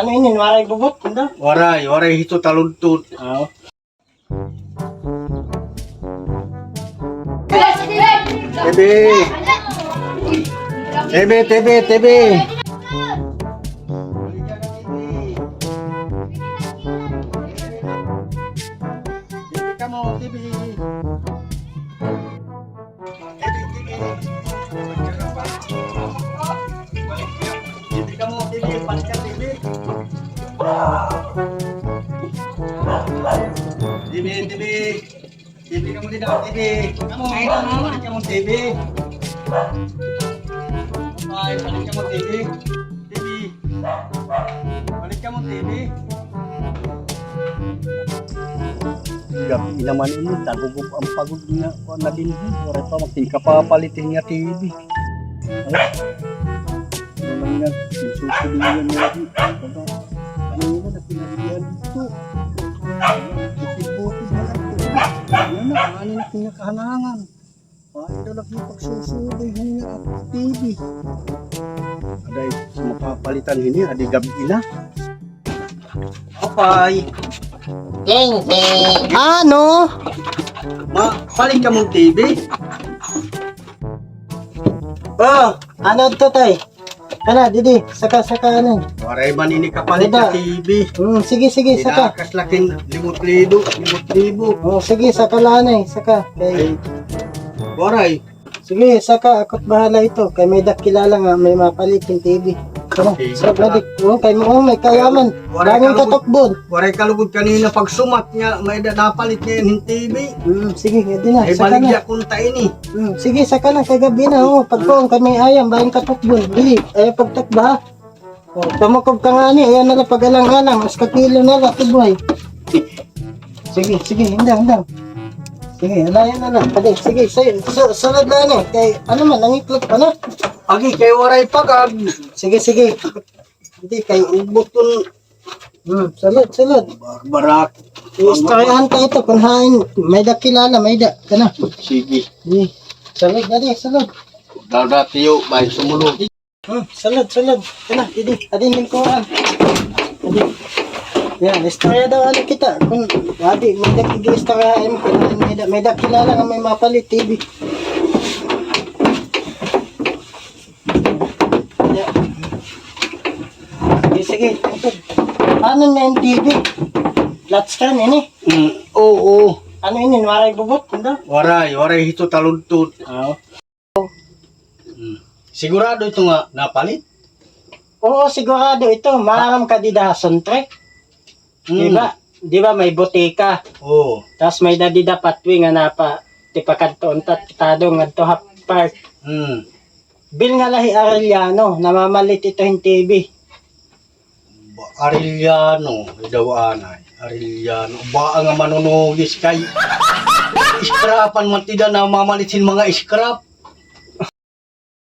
Ano ini? Waray bubot? Hindi? Waray hito taluntot. Oo. TV. Kamu TV. TV kamu tidak TV. Kamu balik kamu TV. Balik kamu TV. Balik kamu TV. Gabi naman ini, tagugup ang pagod niya ko na din. Wala pa magkapapalitin niya TV. Ano nga, sususulian niya dito. Ano nga na pinagyan dito? Buti-buti na lang ito. Yan na, ano na pinakahanangan. Ito lang yung pagsusuli niya at TV. Aday, makapalitan niya, adi gabi na. Apay. Ano? Paling ka mong TV? Oh, ano to tay? Ano, didi, saka ano? Waray man ini kapalit sa TV. Sige, saka. Tinakas laking 5,000. Oh, sige, saka lang saka. Kay, Waray. sige, saka, ako't bahala ito. Kay may dakilala nga, may mapalit yung TV. Ano, Okay. sa badik, kay mo, may kayaman. Daming katukbon. Waray kalugod kanina pag sumat niya, may napalit niya yung TV. Sige, hindi na, Ay saka na. baligya kung ini. Sige, saka na, kay gabi na, pagpoong kay may ayam, bayang katukbon. Dili, ay pagtakba ha. Pamukob ka nga ni, ayan na lang pag-alang-alang, mas kakilo na lang, tuboy. Sige, hindang. Sige, alayan na lang. Sige, salad na kay ano man, nangiklop ka na. Agi kay waray pagag. Sige. Hindi, kay ubuton. Salad. Barak. Istoryahan ka ito, kung hain, may dakilala, may da. Ka na. Sige. Salad. Dada tiyo, bahay sumulog. Salad. Ka na, hindi. Adin lingkuran. Hindi. Yan, istorya daw ano kita. Kung adi, may istoryahan mo. Kung may dakilala nga may mapalit TV. Sige. Ano na yung TV? Flat screen, ini? Oo. Ano ini? Waray bubot? Hindi? Waray hito taluntot. Oo. Sigurado ito nga napalit? Oo, sigurado ito. Maram ka di dahason trek. Diba may botika. Oo. Tapos may dadi dapat nga napa tipakantoon tatado nga to half park. Bil nga lahi Arellano, namamalit ito yung TV. Arellano, idawanay. Arellano, ba nga manunugis kay scrapan man tida na mamalitin mga scrap.